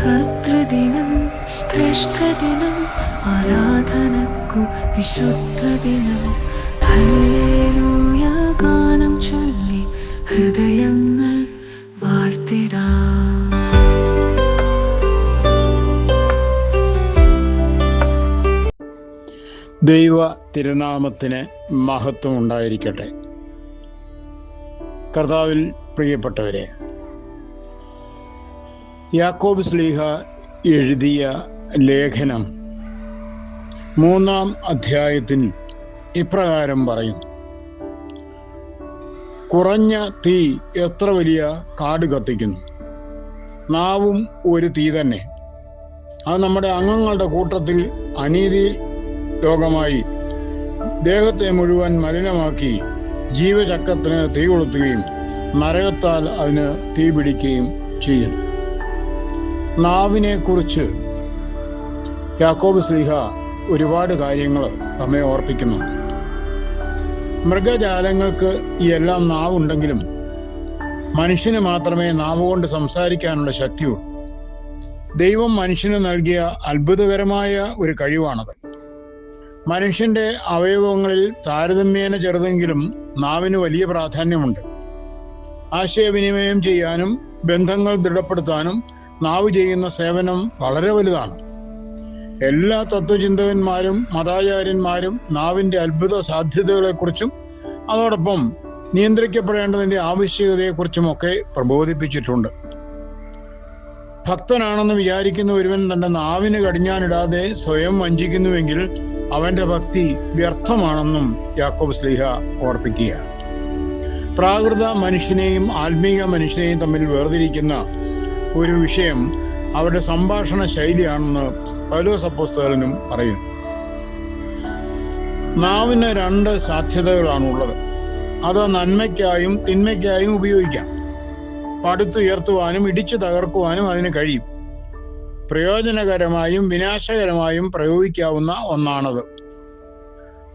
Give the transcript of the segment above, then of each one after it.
കർത്തൃദിനം, ശ്രേഷ്ഠദിനം, ആരാധനക്കു വിശുദ്ധദിനം. Hallelujah ഗാനം ചൊല്ലി ഹൃദയങ്ങൾ വാഴ്ത്തിടാം. ദൈവ തിരുനാമത്തിന് മഹത്വം ഉണ്ടായിരിക്കട്ടെ. കർത്താവിൽ പ്രിയപ്പെട്ടവരെ, യാക്കോബ് ശ്ലീഹ എഴുതിയ ലേഖനം 3-ാം അധ്യായത്തിൽ ഇപ്രകാരം പറയുന്നു: കുറഞ്ഞ തീ എത്ര വലിയ കാട് കത്തിക്കുന്നു. നാവും ഒരു തീ തന്നെ. അത് നമ്മുടെ അംഗങ്ങളുടെ കൂട്ടത്തിൽ അനീതി രോഗമായി ദേഹത്തെ മുഴുവൻ മലിനമാക്കി ജീവചക്രത്തിന് തീ കൊളുത്തുകയും നരകത്താൽ അതിന് തീ പിടിക്കുകയും ചെയ്യും. നാവിനെ കുറിച്ച് യാക്കോബ് ശ്ലീഹ ഒരുപാട് കാര്യങ്ങൾ നമ്മെ ഓർപ്പിക്കുന്നുണ്ട്. മൃഗജാലങ്ങൾക്ക് ഈ എല്ലാം നാവുണ്ടെങ്കിലും മനുഷ്യന് മാത്രമേ നാവ് കൊണ്ട് സംസാരിക്കാനുള്ള ശക്തിയുള്ളൂ. ദൈവം മനുഷ്യന് നൽകിയ അത്ഭുതകരമായ ഒരു കഴിവാണത്. മനുഷ്യന്റെ അവയവങ്ങളിൽ താരതമ്യേന ചെറുതെങ്കിലും നാവിന് വലിയ പ്രാധാന്യമുണ്ട്. ആശയവിനിമയം ചെയ്യാനും ബന്ധങ്ങൾ ദൃഢപ്പെടുത്താനും നാവ് ചെയ്യുന്ന സേവനം വളരെ വലുതാണ്. എല്ലാ തത്വചിന്തകന്മാരും മതാചാര്യന്മാരും നാവിന്റെ അത്ഭുത സാധ്യതകളെക്കുറിച്ചും അതോടൊപ്പം നിയന്ത്രിക്കപ്പെടേണ്ടതിന്റെ ആവശ്യകതയെക്കുറിച്ചുമൊക്കെ പ്രബോധിപ്പിച്ചിട്ടുണ്ട്. ഭക്തനാണെന്ന് വിചാരിക്കുന്ന ഒരുവൻ തന്റെ നാവിന് കടിഞ്ഞാനിടാതെ സ്വയം വഞ്ചിക്കുന്നുവെങ്കിൽ അവന്റെ ഭക്തി വ്യർത്ഥമാണെന്നും യാക്കോബ് ശ്ലീഹ ഓർപ്പിക്കുകയാണ്. പ്രാകൃത മനുഷ്യനെയും ആത്മീക മനുഷ്യനെയും തമ്മിൽ വേർതിരിക്കുന്ന ഒരു വിഷയം അവരുടെ സംഭാഷണ ശൈലിയാണെന്ന് പൗലോസ് അപ്പോസ്തലനും പറയുന്നു. നാവിന് 2 സാധ്യതകളാണുള്ളത്. അത് നന്മയ്ക്കായും തിന്മയ്ക്കായും ഉപയോഗിക്കാം. പടുത്തുയർത്തുവാനും ഇടിച്ചു തകർക്കുവാനും അതിന് കഴിയും. പ്രയോജനകരമായും വിനാശകരമായും പ്രയോഗിക്കാവുന്ന ഒന്നാണത്.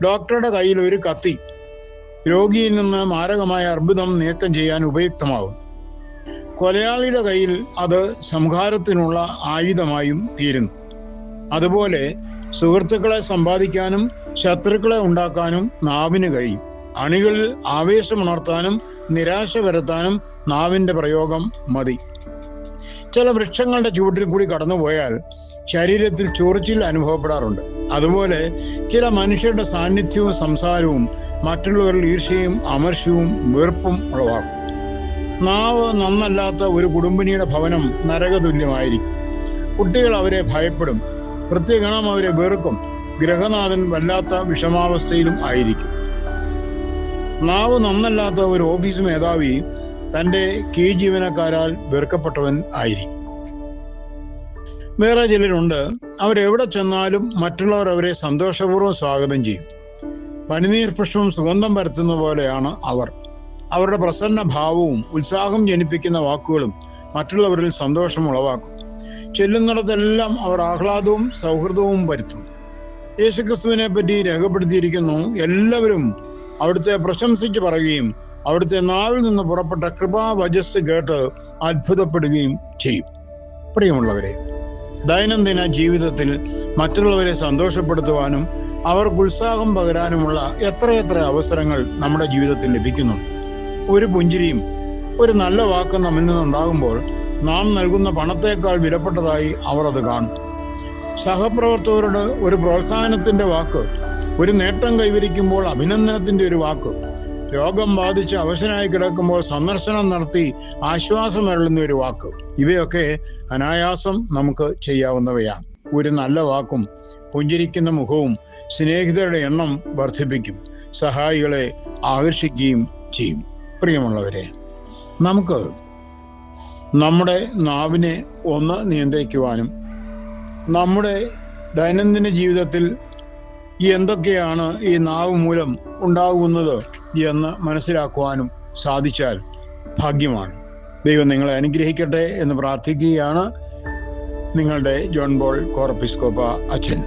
ഡോക്ടറുടെ കയ്യിൽ ഒരു കത്തി രോഗിയിൽ നിന്ന് മാരകമായ അർബുദം നീക്കം ചെയ്യാൻ ഉപയുക്തമാകും. കൊലയാളിയുടെ കയ്യിൽ അത് സംഹാരത്തിനുള്ള ആയുധമായും തീരുന്നു. അതുപോലെ സുഹൃത്തുക്കളെ സമ്പാദിക്കാനും ശത്രുക്കളെ ഉണ്ടാക്കാനും നാവിന് കഴിയും. അണികളിൽ ആവേശമുണർത്താനും നിരാശ വരുത്താനും നാവിന്റെ പ്രയോഗം മതി. ചില വൃക്ഷങ്ങളുടെ ചുവട്ടിൽ കൂടി കടന്നുപോയാൽ ശരീരത്തിൽ ചൊറിച്ചിൽ അനുഭവപ്പെടാറുണ്ട്. അതുപോലെ ചില മനുഷ്യരുടെ സാന്നിധ്യവും സംസാരവും മറ്റുള്ളവരിൽ ഈർഷ്യയും അമർഷ്യവും വെറുപ്പും ഉളവാക്കും. നാവ് നന്നല്ലാത്ത ഒരു കുടുംബിനിയുടെ ഭവനം നരകതുല്യമായിരിക്കും. കുട്ടികൾ അവരെ ഭയപ്പെടും, പ്രത്യഗണം അവരെ വെറുക്കും. ഗൃഹനാഥൻ വല്ലാത്ത വിഷമാവസ്ഥയിലും ആയിരിക്കും. നാവ് നന്നല്ലാത്ത ഒരു ഓഫീസ് മേധാവി തൻ്റെ കീഴ് ജീവനക്കാരാൽ വെറുക്കപ്പെട്ടവൻ ആയിരിക്കും. വേറെ ചിലരുണ്ട്, അവരെവിടെ ചെന്നാലും മറ്റുള്ളവർ അവരെ സന്തോഷപൂർവ്വം സ്വാഗതം ചെയ്യും. പനിനീർ പുഷ്പം സുഗന്ധം പരത്തുന്ന പോലെയാണ് അവർ. അവരുടെ പ്രസന്ന ഭാവവും ഉത്സാഹം ജനിപ്പിക്കുന്ന വാക്കുകളും മറ്റുള്ളവരിൽ സന്തോഷം ഉളവാക്കും. ചെല്ലുന്നിടത്തെല്ലാം അവർ ആഹ്ലാദവും സൗഹൃദവും വരുത്തും. യേശുക്രിസ്തുവിനെ പറ്റി രേഖപ്പെടുത്തിയിരിക്കുന്നു: എല്ലാവരും അവിടുത്തെ പ്രശംസിച്ച് പറയുകയും അവിടുത്തെ നാവിൽ നിന്ന് പുറപ്പെട്ട കൃപാവചസ് കേട്ട് അത്ഭുതപ്പെടുകയും ചെയ്യും. പ്രിയമുള്ളവരെ, ദൈനംദിന ജീവിതത്തിൽ മറ്റുള്ളവരെ സന്തോഷപ്പെടുത്തുവാനും അവർക്ക് ഉത്സാഹം പകരാനുമുള്ള എത്രയെത്ര അവസരങ്ങൾ നമ്മുടെ ജീവിതത്തിൽ ലഭിക്കുന്നുണ്ട്. ഒരു പുഞ്ചിരിയും ഒരു നല്ല വാക്കും നമ്മിൽ നിന്നുണ്ടാകുമ്പോൾ നാം നൽകുന്ന പണത്തേക്കാൾ വിലപ്പെട്ടതായി അവർ അത് കാണും. സഹപ്രവർത്തകരോട് ഒരു പ്രോത്സാഹനത്തിന്റെ വാക്ക്, ഒരു നേട്ടം കൈവരിക്കുമ്പോൾ അഭിനന്ദനത്തിന്റെ ഒരു വാക്ക്, രോഗം ബാധിച്ച് അവശനായി കിടക്കുമ്പോൾ സന്ദർശനം നടത്തി ആശ്വാസം അരുളുന്ന ഒരു വാക്ക്, ഇവയൊക്കെ അനായാസം നമുക്ക് ചെയ്യാവുന്നവയാണ്. ഒരു നല്ല വാക്കും പുഞ്ചിരിക്കുന്ന മുഖവും സ്നേഹിതരുടെ എണ്ണം വർദ്ധിപ്പിക്കും, സഹായികളെ ആകർഷിക്കുകയും ചെയ്യും. പ്രിയമുള്ളവരെ, നമുക്ക് നമ്മുടെ നാവിനെ ഒന്ന് നിയന്ത്രിക്കുവാനും നമ്മുടെ ദൈനംദിന ജീവിതത്തിൽ എന്തൊക്കെയാണ് ഈ നാവ് മൂലം ഉണ്ടാകുന്നത് എന്ന് മനസ്സിലാക്കുവാനും സാധിച്ചാൽ ഭാഗ്യമാണ്. ദൈവം നിങ്ങളെ അനുഗ്രഹിക്കട്ടെ എന്ന് പ്രാർത്ഥിക്കുകയാണ് നിങ്ങളുടെ ജോൺ ബോൾ കോർ എപ്പിസ്കോപ്പ അച്ഛൻ.